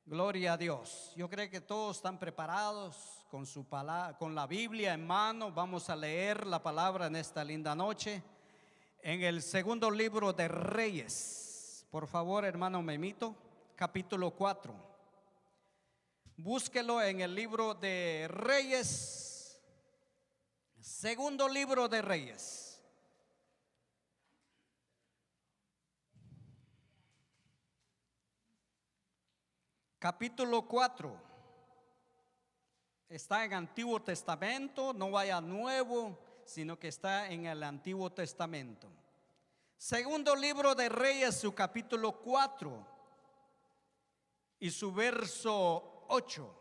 Gloria a Dios. Yo creo que todos están preparados con su palabra, con la Biblia en mano. Vamos a leer la palabra en esta linda noche en el segundo libro de Reyes. Por favor, hermano Memito, capítulo 4. Búsquelo en el libro de Reyes, segundo libro de Reyes. Capítulo 4. Está en Antiguo Testamento, no vaya Nuevo, sino que está en el Antiguo Testamento. Segundo libro de Reyes, su capítulo 4 y su verso 8.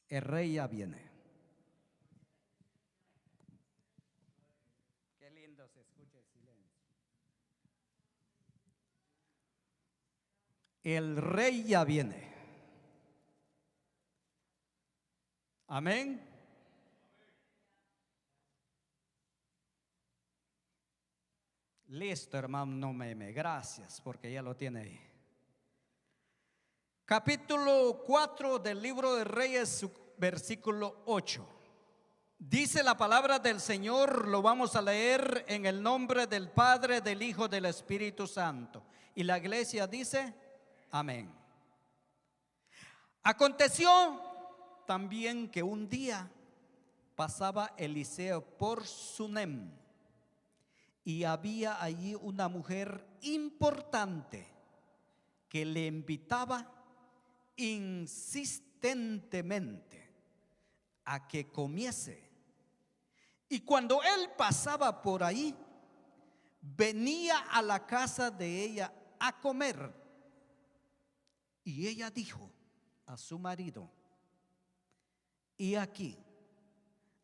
El rey ya viene. Qué lindo se escucha el silencio. El rey ya viene. Amén. Listo, hermano Meme, gracias porque ya lo tiene ahí. Capítulo 4 del libro de Reyes, versículo 8. Dice la palabra del Señor, lo vamos a leer en el nombre del Padre, del Hijo, del Espíritu Santo. Y la iglesia dice, amén. Aconteció también que un día pasaba Eliseo por Sunem y había allí una mujer importante que le invitaba insistentemente a que comiese. Y cuando él pasaba por ahí, venía a la casa de ella a comer. Y ella dijo a su marido: y aquí,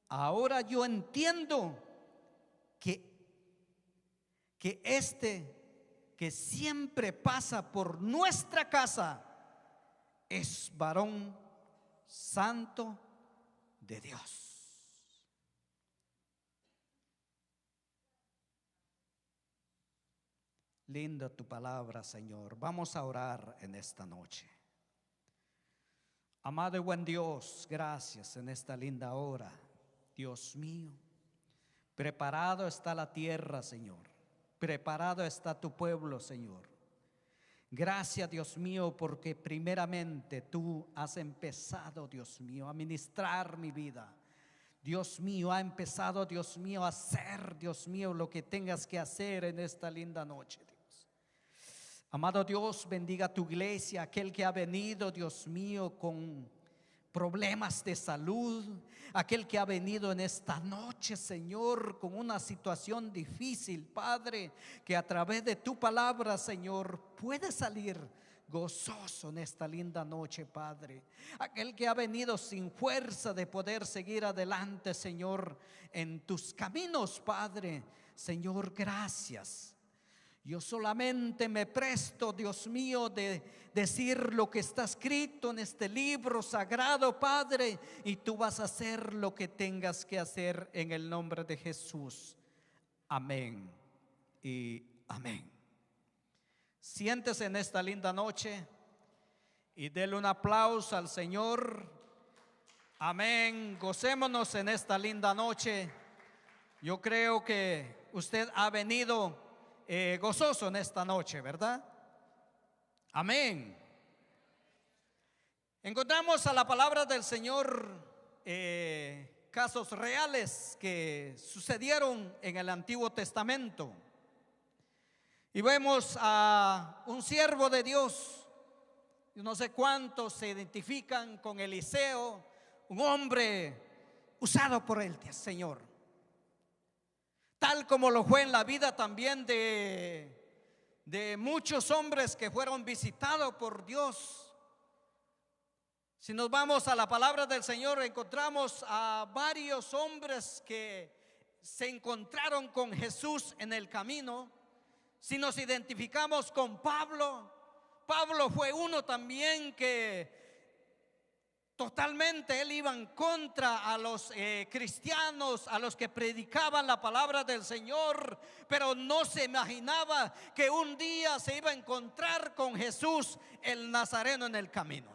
ahora yo entiendo que que siempre pasa por nuestra casa es varón santo de Dios. Linda tu palabra, Señor. Vamos a orar en esta noche. Amado y buen Dios, gracias en esta linda hora. Dios mío, preparado está la tierra, Señor. Preparado está tu pueblo, Señor. Gracias, Dios mío, porque primeramente tú has empezado, Dios mío, a ministrar mi vida. Dios mío, ha empezado, Dios mío, a hacer, Dios mío, lo que tengas que hacer en esta linda noche, Dios. Amado Dios, bendiga tu iglesia, aquel que ha venido, Dios mío, con problemas de salud, aquel que ha venido en esta noche, Señor, con una situación difícil, Padre, que a través de tu palabra, Señor, puede salir gozoso en esta linda noche, Padre. Aquel que ha venido sin fuerza de poder seguir adelante, Señor, en tus caminos, Padre. Señor, gracias. Yo solamente me presto, Dios mío, de decir lo que está escrito en este libro sagrado, Padre, y tú vas a hacer lo que tengas que hacer en el nombre de Jesús. Amén y amén. Siéntese en esta linda noche y dele un aplauso al Señor. Amén. Gocémonos en esta linda noche. Yo creo que usted ha venido gozoso en esta noche, ¿verdad? Amén. Encontramos a la palabra del Señor casos reales que sucedieron en el Antiguo Testamento. Y vemos a un siervo de Dios, no sé cuántos se identifican con Eliseo, un hombre usado por el Señor, tal como lo fue en la vida también de muchos hombres que fueron visitados por Dios. Si nos vamos a la palabra del Señor, encontramos a varios hombres que se encontraron con Jesús en el camino. Si nos identificamos con Pablo, Pablo fue uno también que totalmente. Él iba en contra a los cristianos, a los que predicaban la palabra del Señor, pero no se imaginaba que un día se iba a encontrar con Jesús el Nazareno en el camino.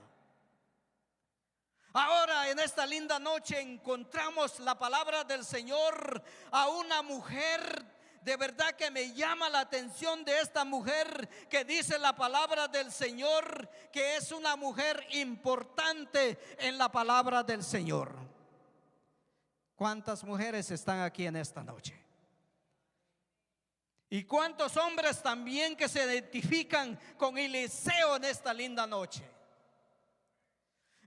Ahora en esta linda noche encontramos la palabra del Señor a una mujer. De verdad que me llama la atención de esta mujer que dice la palabra del Señor que es una mujer importante en la palabra del Señor. ¿Cuántas mujeres están aquí en esta noche? ¿Y cuántos hombres también que se identifican con Eliseo en esta linda noche?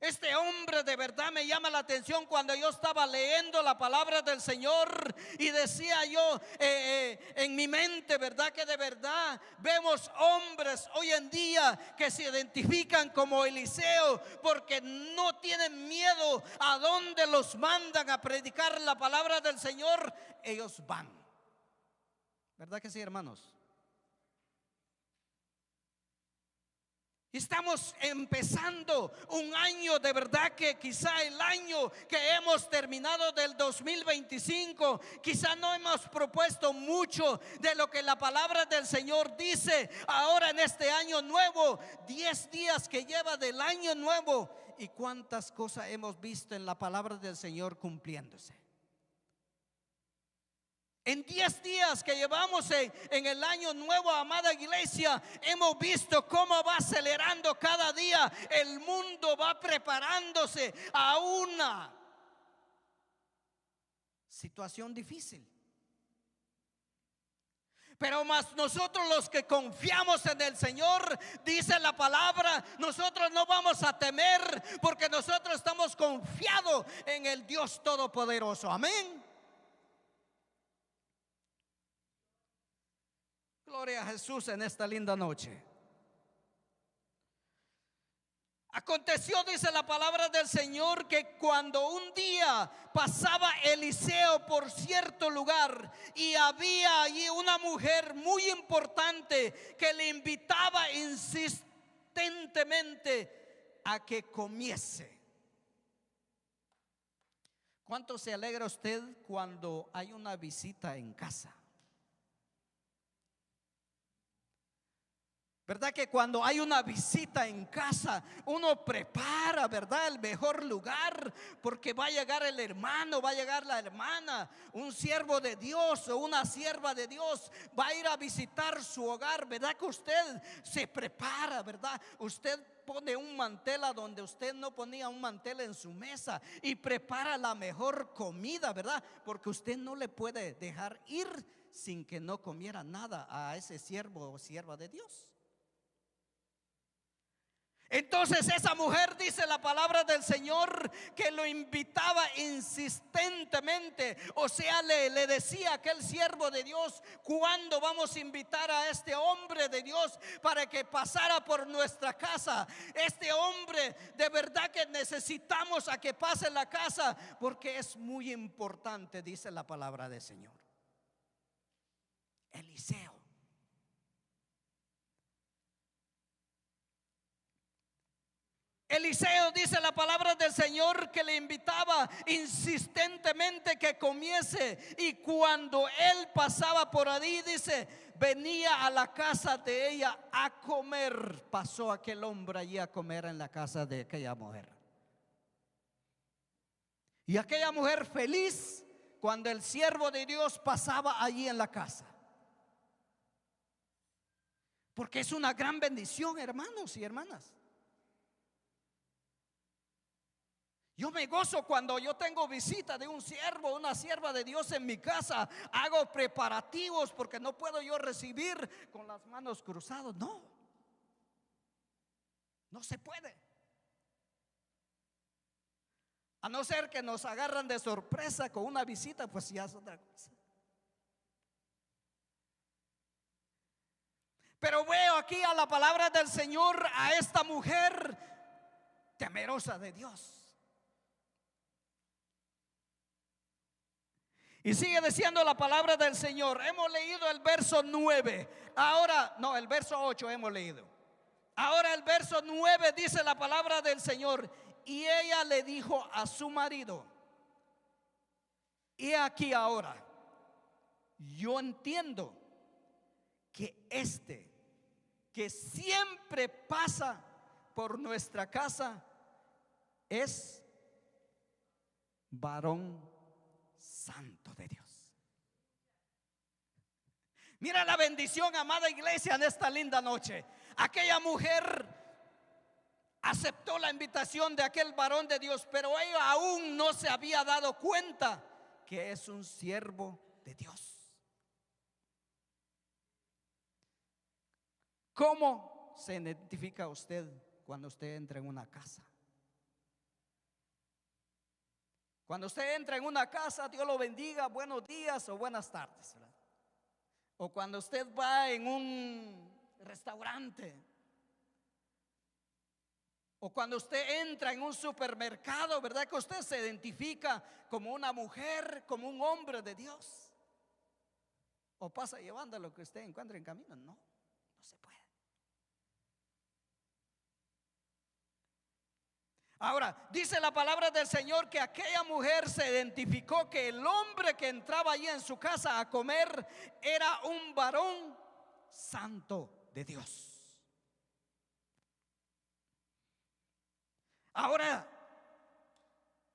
Este hombre de verdad me llama la atención cuando yo estaba leyendo la palabra del Señor y decía yo en mi mente, verdad que de verdad vemos hombres hoy en día que se identifican como Eliseo porque no tienen miedo a donde los mandan a predicar la palabra del Señor, ellos van. ¿Verdad que sí, hermanos? Estamos empezando un año, de verdad que quizá el año que hemos terminado del 2025, quizá no hemos propuesto mucho de lo que la palabra del Señor dice ahora en este año nuevo, 10 días que lleva del año nuevo, y cuántas cosas hemos visto en la palabra del Señor cumpliéndose. En 10 días que llevamos en el año nuevo, amada iglesia, hemos visto cómo va acelerando cada día. El mundo va preparándose a una situación difícil. Pero más nosotros los que confiamos en el Señor, dice la palabra, nosotros no vamos a temer porque nosotros estamos confiados en el Dios Todopoderoso. Amén. Gloria a Jesús en esta linda noche. Aconteció, dice la palabra del Señor, que cuando un día pasaba Eliseo por cierto lugar y había allí una mujer muy importante que le invitaba insistentemente a que comiese. ¿Cuánto se alegra usted cuando hay una visita en casa? ¿Verdad que cuando hay una visita en casa uno prepara, verdad, el mejor lugar? Porque va a llegar el hermano, va a llegar la hermana, un siervo de Dios o una sierva de Dios va a ir a visitar su hogar. ¿Verdad que usted se prepara, verdad? Usted pone un mantel a donde usted no ponía un mantel en su mesa y prepara la mejor comida, ¿verdad? Porque usted no le puede dejar ir sin que no comiera nada a ese siervo o sierva de Dios. Entonces esa mujer, dice la palabra del Señor, que lo invitaba insistentemente. O sea, le decía a aquel siervo de Dios: ¿cuándo vamos a invitar a este hombre de Dios para que pasara por nuestra casa? Este hombre de verdad que necesitamos a que pase la casa, porque es muy importante, dice la palabra del Señor. Eliseo. Eliseo, dice la palabra del Señor, que le invitaba insistentemente que comiese, y cuando él pasaba por ahí, dice, venía a la casa de ella a comer. Pasó aquel hombre allí a comer en la casa de aquella mujer. Y aquella mujer feliz cuando el siervo de Dios pasaba allí en la casa. Porque es una gran bendición, hermanos y hermanas. Yo me gozo cuando yo tengo visita de un siervo, una sierva de Dios en mi casa. Hago preparativos porque no puedo yo recibir con las manos cruzadas. No se puede. A no ser que nos agarran de sorpresa con una visita, pues ya es otra cosa. Pero veo aquí a la palabra del Señor a esta mujer temerosa de Dios. Y sigue diciendo la palabra del Señor. Hemos leído el verso 9. Ahora, no, el verso 8 hemos leído. Ahora el verso 9 dice la palabra del Señor: y ella le dijo a su marido: he aquí ahora, yo entiendo que que siempre pasa por nuestra casa es varón santo de Dios. Mira la bendición, amada iglesia, en esta linda noche. Aquella mujer aceptó la invitación de aquel varón de Dios, pero ella aún no se había dado cuenta que es un siervo de Dios. ¿Cómo se identifica usted cuando usted entra en una casa? Cuando usted entra en una casa, Dios lo bendiga, buenos días o buenas tardes, ¿verdad? O cuando usted va en un restaurante, o cuando usted entra en un supermercado, ¿verdad? Que usted se identifica como una mujer, como un hombre de Dios. O pasa llevando lo que usted encuentra en camino. No, no se puede. Ahora, dice la palabra del Señor que aquella mujer se identificó que el hombre que entraba allí en su casa a comer era un varón santo de Dios. Ahora,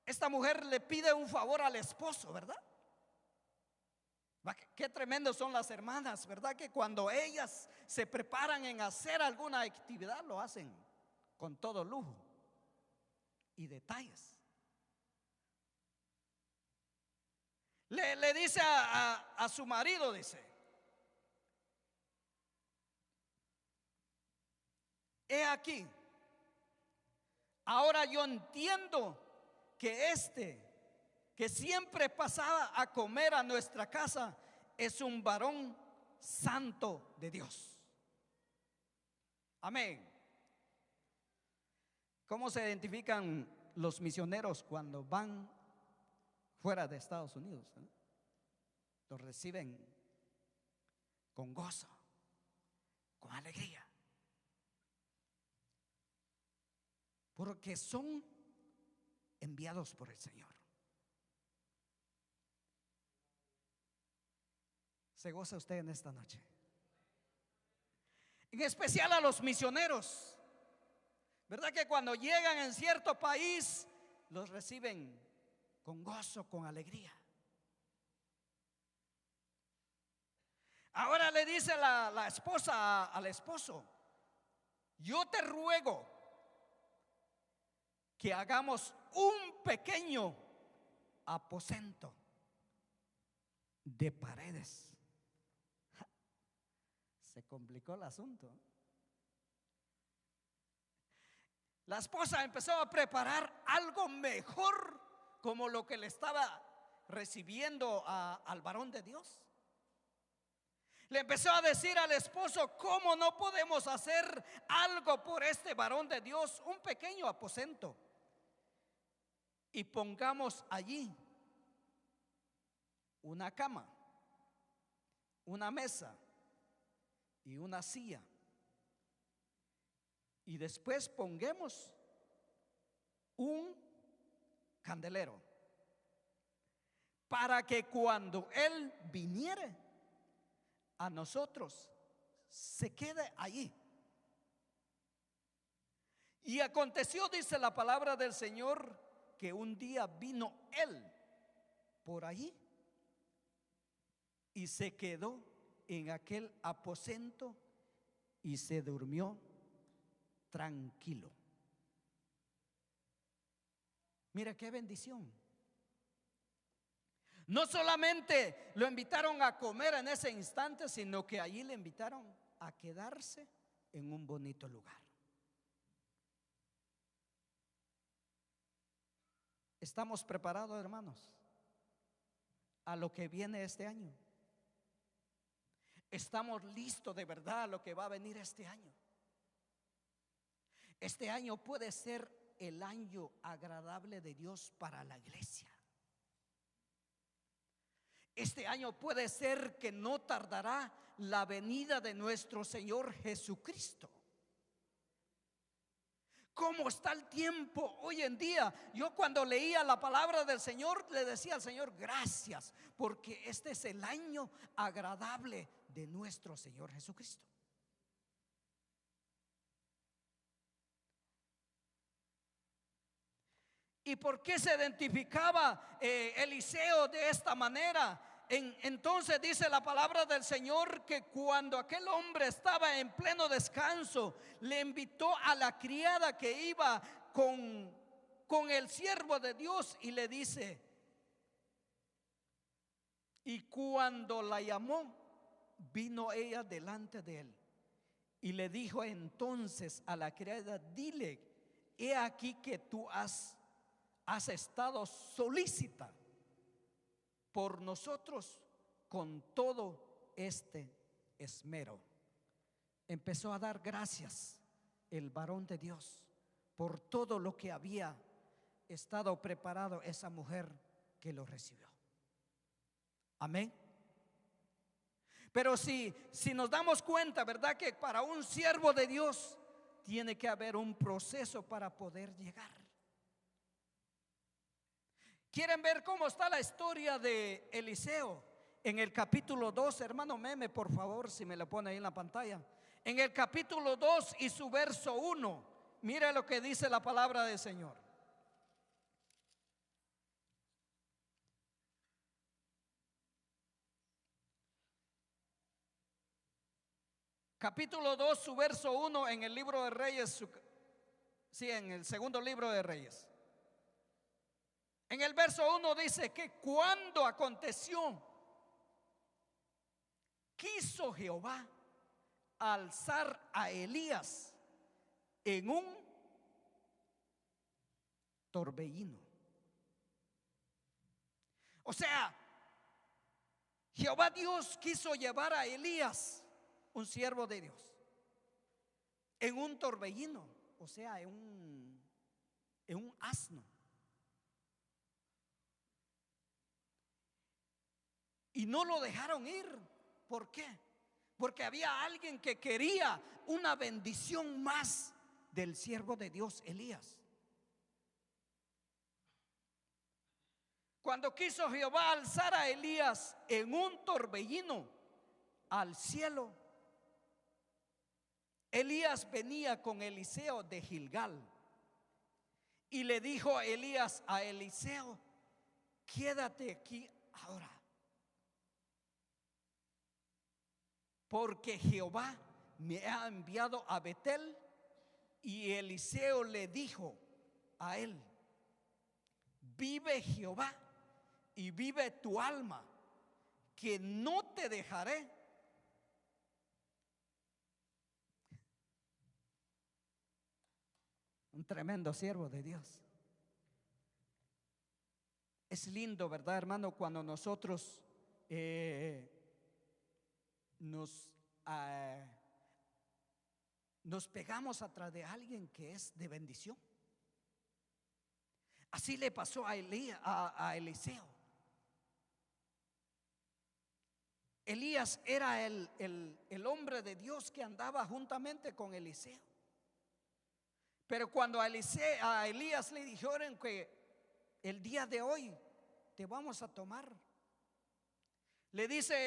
esta mujer le pide un favor al esposo, ¿verdad? Qué tremendos son las hermanas, ¿verdad? Que cuando ellas se preparan en hacer alguna actividad, lo hacen con todo lujo y detalles. Le dice a su marido, dice: he aquí, ahora yo entiendo que que siempre pasaba a comer a nuestra casa es un varón santo de Dios. Amén. ¿Cómo se identifican los misioneros cuando van fuera de Estados Unidos? Los reciben con gozo, con alegría, porque son enviados por el Señor. ¿Se goza usted en esta noche? En especial a los misioneros, ¿verdad? Que cuando llegan en cierto país los reciben con gozo, con alegría. Ahora le dice la esposa al esposo: yo te ruego que hagamos un pequeño aposento de paredes. Se complicó el asunto. La esposa empezó a preparar algo mejor, como lo que le estaba recibiendo al varón de Dios. Le empezó a decir al esposo: ¿cómo no podemos hacer algo por este varón de Dios? Un pequeño aposento, y pongamos allí una cama, una mesa y una silla, y después pongamos un candelero, para que cuando Él viniere a nosotros se quede allí. Y aconteció, dice la palabra del Señor, que un día vino Él por allí y se quedó en aquel aposento y se durmió tranquilo. Mira qué bendición. No solamente lo invitaron a comer en ese instante, sino que allí le invitaron a quedarse en un bonito lugar. ¿Estamos preparados, hermanos, a lo que viene este año? ¿Estamos listos de verdad a lo que va a venir este año? Este año puede ser el año agradable de Dios para la iglesia. Este año puede ser que no tardará la venida de nuestro Señor Jesucristo. ¿Cómo está el tiempo hoy en día? Yo cuando leía la palabra del Señor le decía al Señor, gracias, porque este es el año agradable de nuestro Señor Jesucristo. ¿Y por qué se identificaba Eliseo de esta manera? Entonces dice la palabra del Señor que cuando aquel hombre estaba en pleno descanso, le invitó a la criada que iba con el siervo de Dios y le dice, y cuando la llamó, vino ella delante de él y le dijo entonces a la criada, dile, he aquí que tú has estado solícita por nosotros con todo este esmero. Empezó a dar gracias el varón de Dios por todo lo que había estado preparado esa mujer que lo recibió. Amén. Pero si nos damos cuenta, ¿verdad? Que para un siervo de Dios tiene que haber un proceso para poder llegar. ¿Quieren ver cómo está la historia de Eliseo? En el capítulo 2, hermano Meme, por favor, si me lo pone ahí en la pantalla. En el capítulo 2 y su verso 1, mire lo que dice la palabra del Señor. Capítulo 2, su verso 1 en el libro de Reyes, en el segundo libro de Reyes. En el verso 1 dice que cuando aconteció, quiso Jehová alzar a Elías en un torbellino. O sea, Jehová Dios quiso llevar a Elías, un siervo de Dios, en un torbellino, o sea, en un asno. Y no lo dejaron ir. ¿Por qué? Porque había alguien que quería una bendición más del siervo de Dios, Elías. Cuando quiso Jehová alzar a Elías en un torbellino al cielo, Elías venía con Eliseo de Gilgal. Y le dijo Elías a Eliseo, quédate aquí ahora, porque Jehová me ha enviado a Betel. Y Eliseo le dijo a él, vive Jehová y vive tu alma, que no te dejaré. Un tremendo siervo de Dios. Es lindo, ¿verdad, hermano? Cuando nosotros nos pegamos atrás de alguien que es de bendición. Así le pasó a Eliseo. Elías era el hombre de Dios que andaba juntamente con Eliseo. Pero cuando a Elías le dijeron que el día de hoy te vamos a tomar, le dice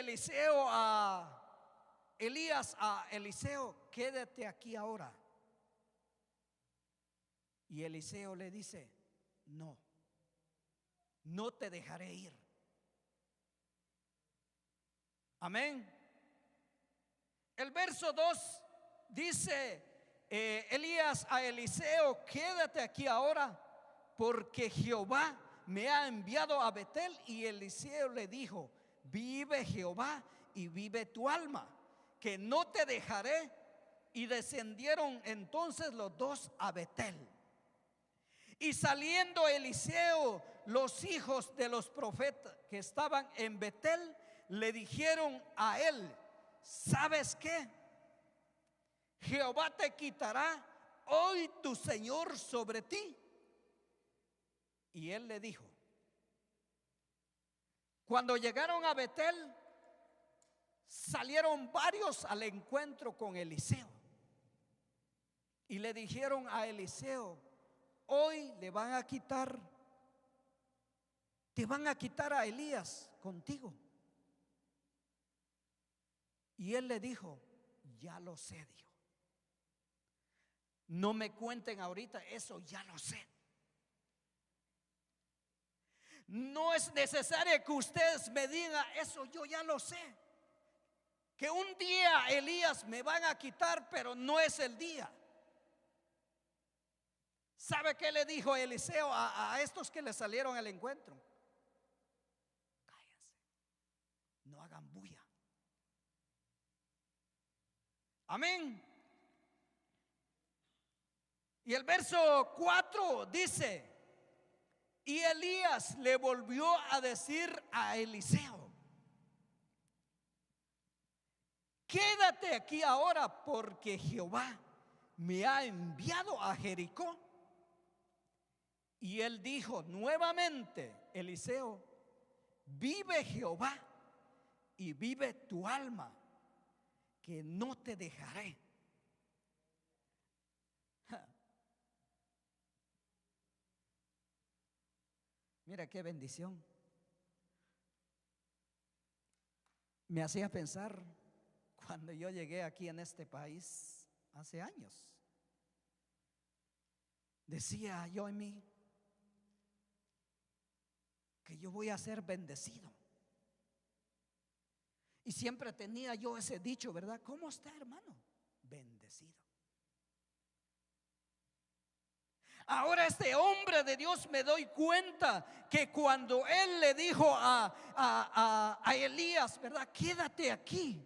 Elías a Eliseo, quédate aquí ahora. Y Eliseo le dice, no te dejaré ir. Amén. El verso 2 dice, Elías a Eliseo, quédate aquí ahora, porque Jehová me ha enviado a Betel. Y Eliseo le dijo, vive Jehová y vive tu alma, que no te dejaré. Y descendieron entonces los dos a Betel. Y saliendo Eliseo, los hijos de los profetas que estaban en Betel le dijeron a él, ¿sabes qué? Jehová te quitará hoy tu Señor sobre ti. Y él le dijo, cuando llegaron a Betel, salieron varios al encuentro con Eliseo. Y le dijeron a Eliseo: hoy le van a quitar, te van a quitar a Elías contigo. Y él le dijo: ya lo sé, dijo. No me cuenten ahorita, eso ya lo sé. No es necesario que ustedes me digan, eso yo ya lo sé. Que un día Elías me van a quitar, pero no es el día. ¿Sabe qué le dijo Eliseo a estos que le salieron al encuentro? Cállense, no hagan bulla. Amén. Y el verso 4 dice: y Elías le volvió a decir a Eliseo: quédate aquí ahora, porque Jehová me ha enviado a Jericó. Y él dijo nuevamente: Eliseo, vive Jehová y vive tu alma, que no te dejaré. Mira qué bendición. Me hacía pensar cuando yo llegué aquí en este país hace años. Decía yo en mí que yo voy a ser bendecido. Y siempre tenía yo ese dicho, ¿verdad? ¿Cómo está, hermano? Bendecido. Ahora este hombre de Dios, me doy cuenta que cuando él le dijo a Elías, ¿verdad? Quédate aquí.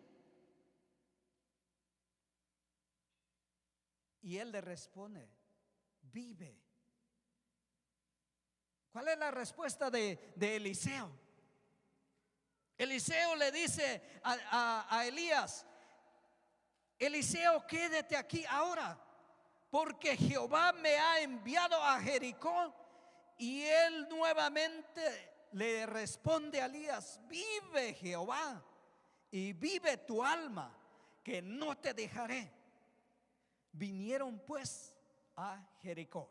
Y él le responde: vive. ¿Cuál es la respuesta de Eliseo? Eliseo le dice a Elías: Eliseo, quédate aquí ahora, porque Jehová me ha enviado a Jericó. Y él nuevamente le responde a Elías: vive Jehová y vive tu alma, que no te dejaré. Vinieron pues a Jericó.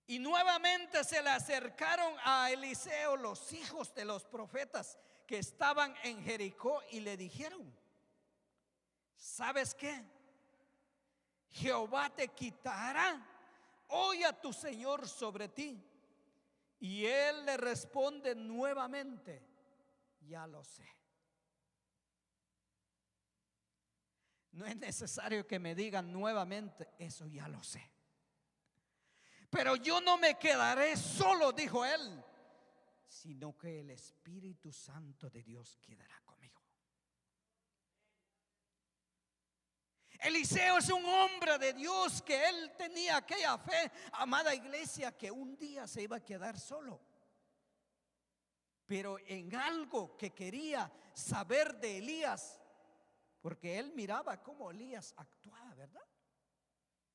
Y nuevamente se le acercaron a Eliseo los hijos de los profetas que estaban en Jericó y le dijeron: ¿sabes qué? Jehová te quitará hoy a tu señor sobre ti. Y él le responde nuevamente: ya lo sé. No es necesario que me digan nuevamente, eso ya lo sé. Pero yo no me quedaré solo, dijo él, sino que el Espíritu Santo de Dios quedará conmigo. Eliseo es un hombre de Dios, que él tenía aquella fe, amada iglesia, que un día se iba a quedar solo. Pero en algo que quería saber de Elías, porque él miraba cómo Elías actuaba, ¿verdad?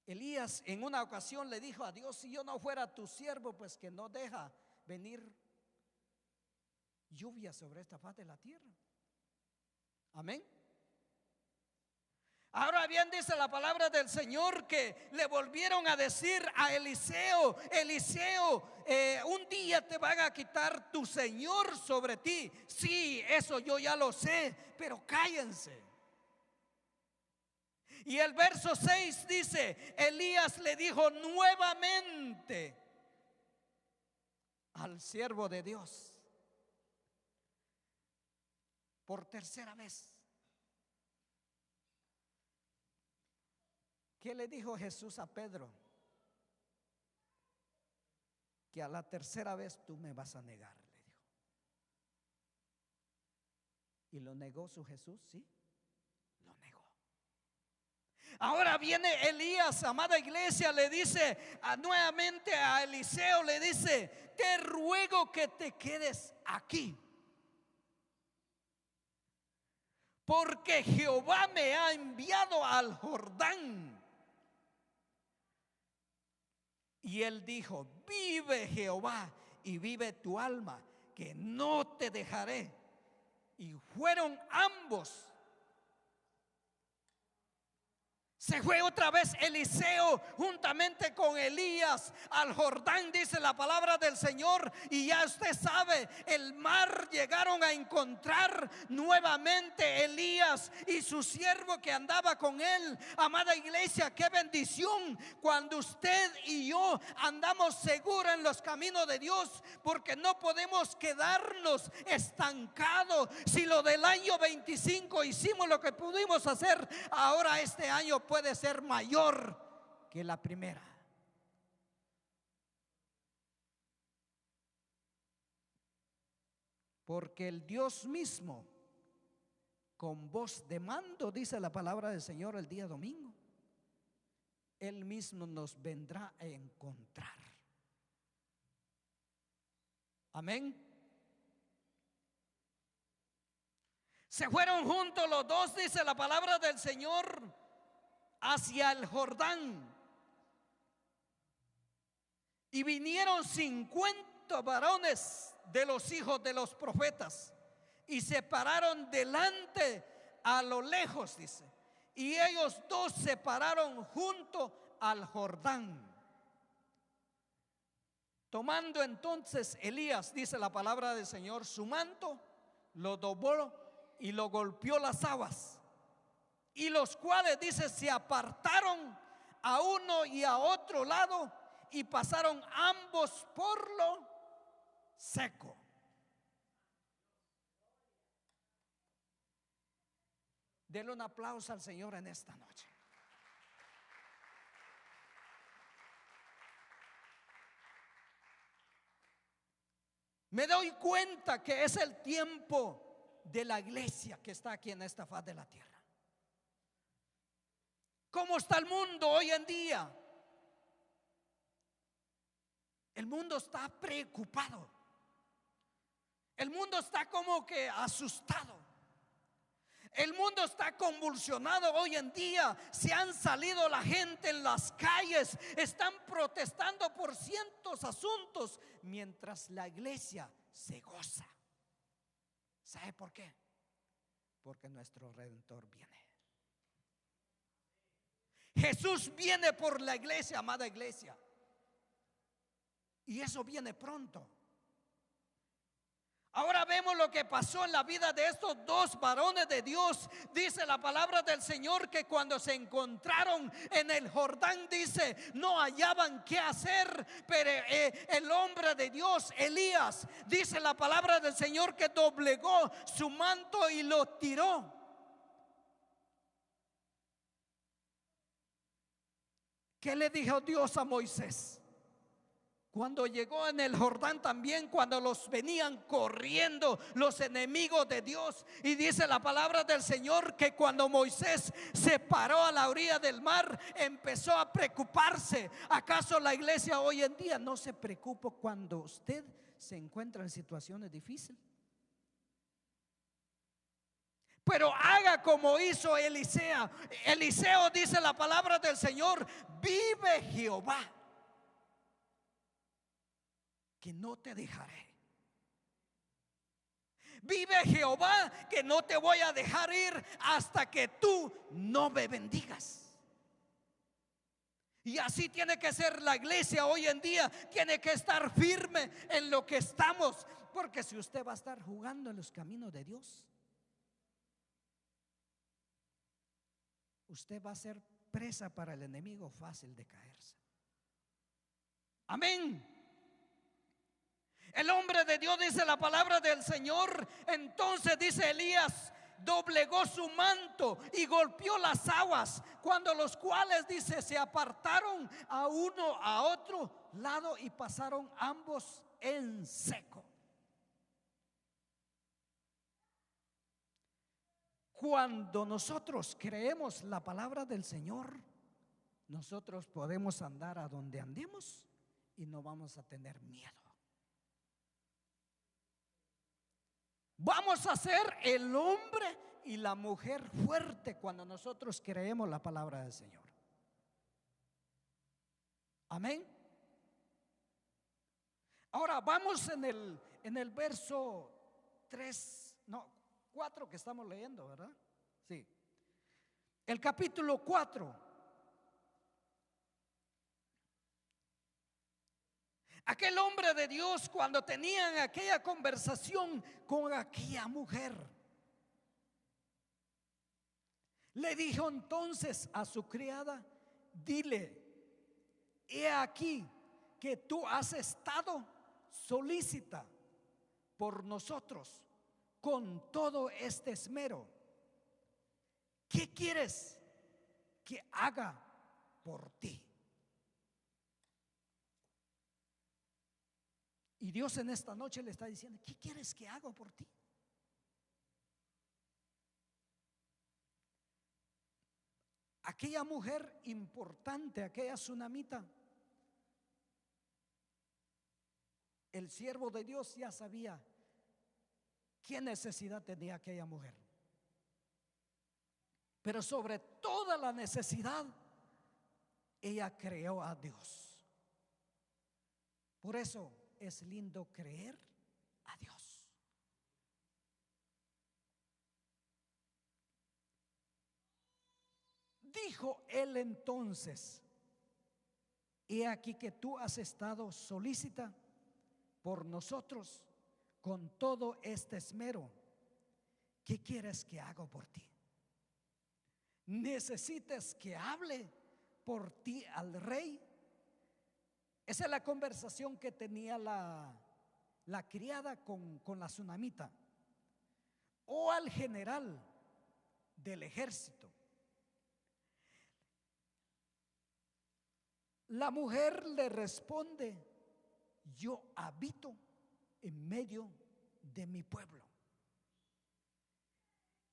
Elías en una ocasión le dijo a Dios: si yo no fuera tu siervo, pues que no deja venir lluvia sobre esta faz de la tierra. Amén. Ahora bien, dice la palabra del Señor que le volvieron a decir a Eliseo: Eliseo, un día te van a quitar tu señor sobre ti. Sí, eso yo ya lo sé, pero cállense. Y el verso 6 dice: Elías le dijo nuevamente al siervo de Dios, por tercera vez. ¿Qué le dijo Jesús a Pedro? Que a la tercera vez tú me vas a negar, le dijo. ¿Y lo negó su Jesús? Sí, lo negó. Ahora viene Elías, amada iglesia, le dice nuevamente a Eliseo, le dice: te ruego que te quedes aquí, porque Jehová me ha enviado al Jordán. Y él dijo: vive Jehová y vive tu alma, que no te dejaré. Y fueron ambos Se fue otra vez Eliseo juntamente con Elías al Jordán, dice la palabra del Señor. Y ya usted sabe, el mar llegaron a encontrar nuevamente Elías y su siervo que andaba con él. Amada iglesia, qué bendición cuando usted y yo andamos seguros en los caminos de Dios, porque no podemos quedarnos estancados. Si lo del año 25 hicimos lo que pudimos hacer, ahora este año puede ser mayor que la primera. Porque el Dios mismo, con voz de mando, dice la palabra del Señor el día domingo, Él mismo nos vendrá a encontrar. Amén. Se fueron juntos los dos, dice la palabra del Señor, hacia el Jordán. Y vinieron 50 varones de los hijos de los profetas y se pararon delante a lo lejos, dice. Y ellos dos se pararon junto al Jordán. Tomando entonces Elías, dice la palabra del Señor, su manto, lo dobló y lo golpeó las aguas. Y los cuales, dice, se apartaron a uno y a otro lado y pasaron ambos por lo seco. Denle un aplauso al Señor en esta noche. Me doy cuenta que es el tiempo de la iglesia que está aquí en esta faz de la tierra. ¿Cómo está el mundo hoy en día? El mundo está preocupado. El mundo está como que asustado. El mundo está convulsionado hoy en día. Se han salido la gente en las calles, están protestando por cientos asuntos, mientras la iglesia se goza. ¿Sabe por qué? Porque nuestro Redentor viene. Jesús viene por la iglesia, amada iglesia. Y eso viene pronto. Ahora vemos lo que pasó en la vida de estos dos varones de Dios. Dice la palabra del Señor que cuando se encontraron en el Jordán, dice, no hallaban qué hacer. Pero el hombre de Dios, Elías, dice la palabra del Señor que doblegó su manto y lo tiró. ¿Qué le dijo Dios a Moisés? Cuando llegó en el Jordán también, cuando los venían corriendo los enemigos de Dios. Y dice la palabra del Señor que cuando Moisés se paró a la orilla del mar, empezó a preocuparse. ¿Acaso la iglesia hoy en día no se preocupa cuando usted se encuentra en situaciones difíciles? Pero haga como hizo Eliseo. Eliseo, dice la palabra del Señor, vive Jehová, que no te dejaré. Vive Jehová, que no te voy a dejar ir hasta que tú no me bendigas. Y así tiene que ser la iglesia hoy en día. Tiene que estar firme en lo que estamos. Porque si usted va a estar jugando en los caminos de Dios, usted va a ser presa para el enemigo, fácil de caerse. Amén. El hombre de Dios, dice la palabra del Señor, entonces dice Elías, doblegó su manto y golpeó las aguas, cuando los cuales, dice, se apartaron a uno a otro lado y pasaron ambos en seco. Cuando nosotros creemos la palabra del Señor, nosotros podemos andar a donde andemos y no vamos a tener miedo. Vamos a ser el hombre y la mujer fuerte cuando nosotros creemos la palabra del Señor. Amén. Ahora vamos en el verso 4 que estamos leyendo, ¿verdad? Sí. El capítulo 4 Aquel hombre de Dios, cuando tenían aquella conversación con aquella mujer, le dijo entonces a su criada: dile, he aquí que tú has estado solícita por nosotros con todo este esmero. ¿Qué quieres que haga por ti? Y Dios en esta noche le está diciendo: ¿qué quieres que haga por ti? Aquella mujer importante, aquella tsunamita, el siervo de Dios ya sabía qué necesidad tenía aquella mujer. Pero sobre toda la necesidad, ella creó a Dios. Por eso es lindo creer a Dios. Dijo él entonces: he aquí que tú has estado solícita por nosotros con todo este esmero. ¿Qué quieres que haga por ti? ¿Necesitas que hable por ti al rey? Esa es la conversación que tenía la criada con la tsunamita, o al general del ejército. La mujer le responde: yo habito en medio de mi pueblo.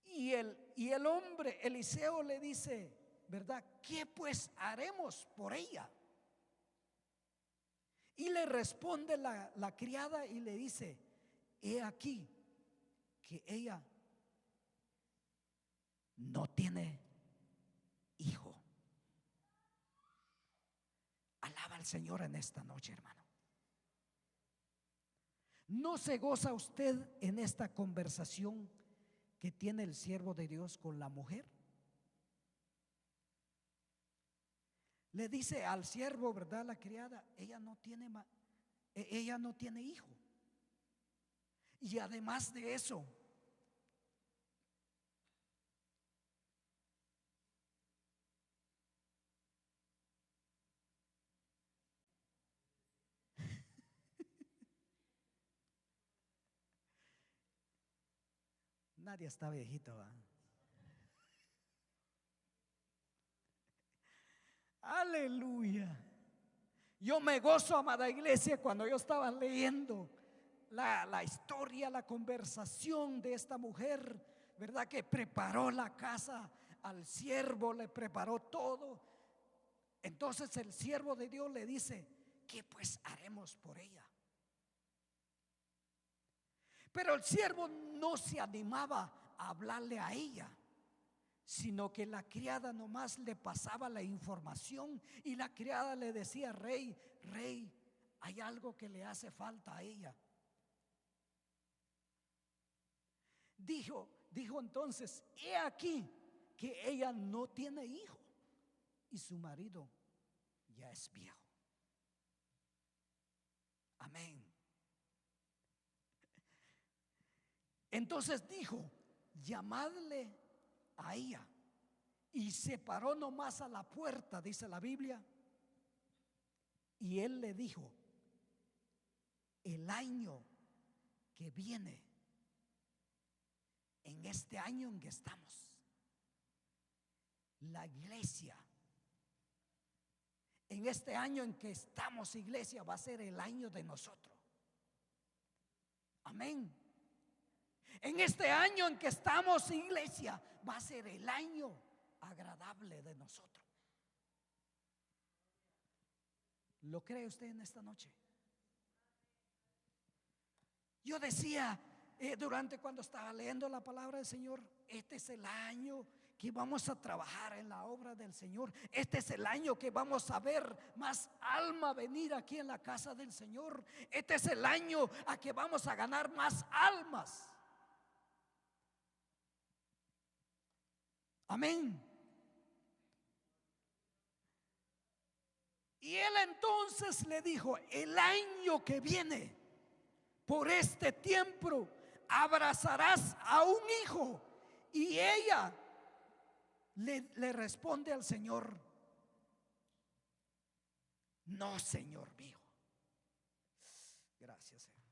Y el hombre Eliseo le dice, ¿verdad? ¿Qué pues haremos por ella? Y le responde la criada y le dice: he aquí que ella no tiene hijo. Alaba al Señor en esta noche, hermano. ¿No se goza usted en esta conversación que tiene el siervo de Dios con la mujer? Le dice al siervo, ¿verdad? La criada: ella no tiene hijo. Y además de eso, nadie está viejito, ¿va? Aleluya. Yo me gozo, amada iglesia, cuando yo estaba leyendo la historia, la conversación de esta mujer, ¿verdad? Que preparó la casa al siervo, le preparó todo. Entonces el siervo de Dios le dice: ¿qué pues haremos por ella? Pero el siervo no se animaba a hablarle a ella, sino que la criada nomás le pasaba la información, y la criada le decía: rey, hay algo que le hace falta a ella. Dijo entonces: he aquí que ella no tiene hijo y su marido ya es viejo. Amén. Entonces dijo: llamadle a ella. Y se paró nomás a la puerta, dice la Biblia. Y él le dijo: el año que viene, en este año en que estamos, la iglesia, en este año en que estamos, iglesia, va a ser el año de nosotros. Amén. En este año en que estamos, iglesia, va a ser el año agradable de nosotros. ¿Lo cree usted en esta noche? Yo decía, durante cuando estaba leyendo la palabra del Señor, este es el año que vamos a trabajar en la obra del Señor. Este es el año que vamos a ver más alma venir aquí en la casa del Señor. Este es el año a que vamos a ganar más almas. Amén. Y él entonces le dijo: el año que viene, por este tiempo, abrazarás a un hijo. Y ella le responde al Señor: no, Señor mío. Gracias, Señor.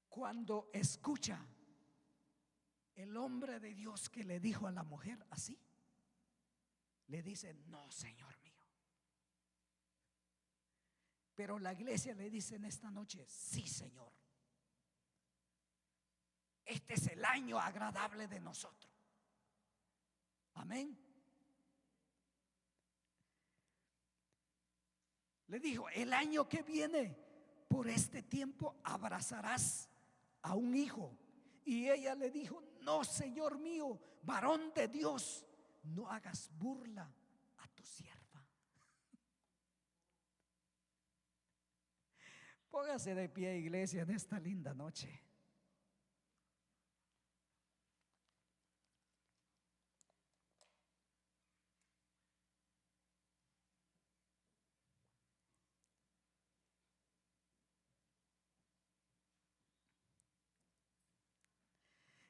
Cuando escucha el hombre de Dios que le dijo a la mujer así, le dice: no, Señor mío. Pero la iglesia le dice en esta noche: sí, Señor. Este es el año agradable de nosotros. Amén. Le dijo: el año que viene, por este tiempo, abrazarás a un hijo. Y ella le dijo: no, Señor mío, varón de Dios, no hagas burla a tu sierva. Póngase de pie, iglesia, en esta linda noche.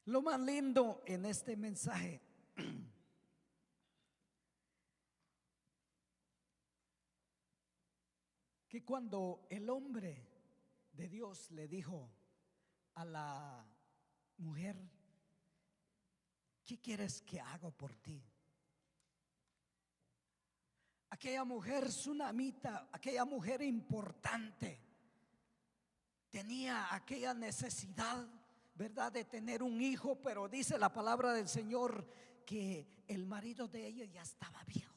Lo más lindo en este mensaje que cuando el hombre de Dios le dijo a la mujer: ¿qué quieres que haga por ti? Aquella mujer sunamita, aquella mujer importante, tenía aquella necesidad, ¿verdad?, de tener un hijo, pero dice la palabra del Señor que el marido de ella ya estaba viejo.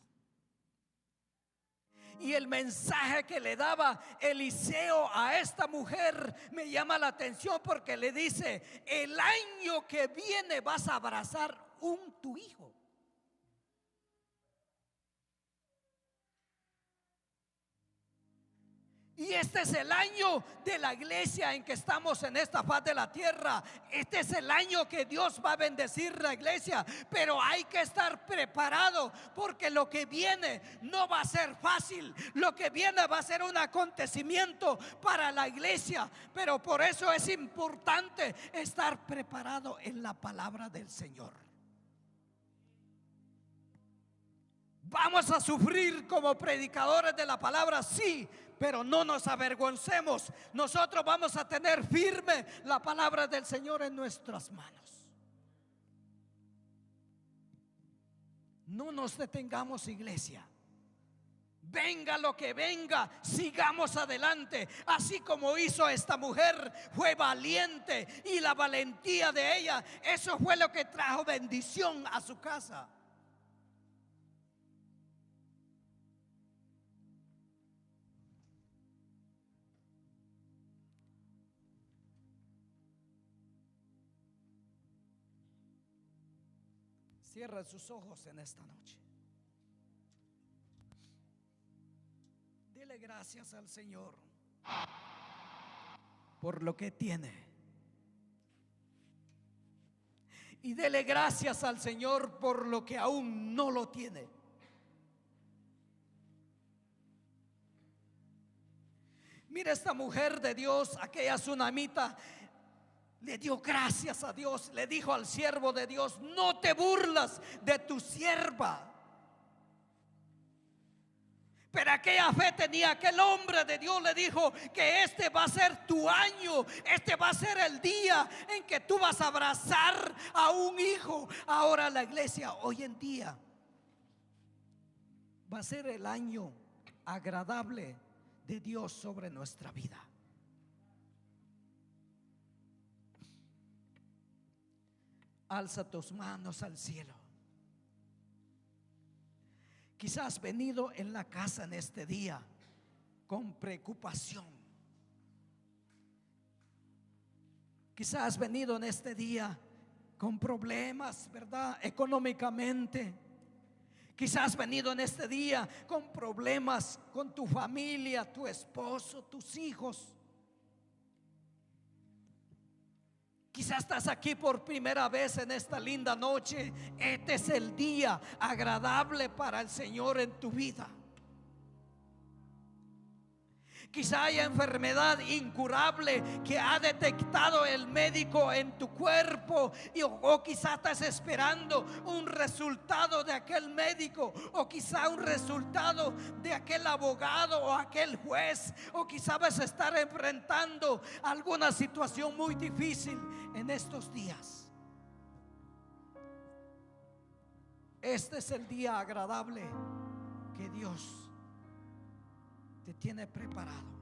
Y el mensaje que le daba Eliseo a esta mujer me llama la atención, porque le dice: el año que viene vas a abrazar tu hijo. Y este es el año de la iglesia en que estamos en esta faz de la tierra. Este es el año que Dios va a bendecir la iglesia. Pero hay que estar preparado, porque lo que viene no va a ser fácil. Lo que viene va a ser un acontecimiento para la iglesia. Pero por eso es importante estar preparado en la palabra del Señor. Vamos a sufrir como predicadores de la palabra, sí, pero no nos avergoncemos. Nosotros vamos a tener firme la palabra del Señor en nuestras manos. No nos detengamos, iglesia. Venga lo que venga, sigamos adelante. Así como hizo esta mujer, fue valiente, y la valentía de ella, eso fue lo que trajo bendición a su casa. Cierra sus ojos en esta noche. Dele gracias al Señor por lo que tiene. Y dele gracias al Señor por lo que aún no lo tiene. Mira, esta mujer de Dios, aquella sunamita, le dio gracias a Dios. Le dijo al siervo de Dios: no te burlas de tu sierva. Pero aquella fe tenía aquel hombre de Dios. Le dijo que este va a ser tu año. Este va a ser el día en que tú vas a abrazar a un hijo. Ahora la iglesia hoy en día va a ser el año agradable de Dios sobre nuestra vida. Alza tus manos al cielo. Quizás has venido en la casa en este día con preocupación. Quizás has venido en este día con problemas, ¿verdad?, económicamente. Quizás has venido en este día con problemas con tu familia, tu esposo, tus hijos. Quizás estás aquí por primera vez en esta linda noche. Este es el día agradable para el Señor en tu vida. Quizá haya enfermedad incurable que ha detectado el médico en tu cuerpo, o quizá estás esperando un resultado de aquel médico, o quizá un resultado de aquel abogado o aquel juez, o quizá vas a estar enfrentando alguna situación muy difícil en estos días. Este es el día agradable que Dios te tiene preparado.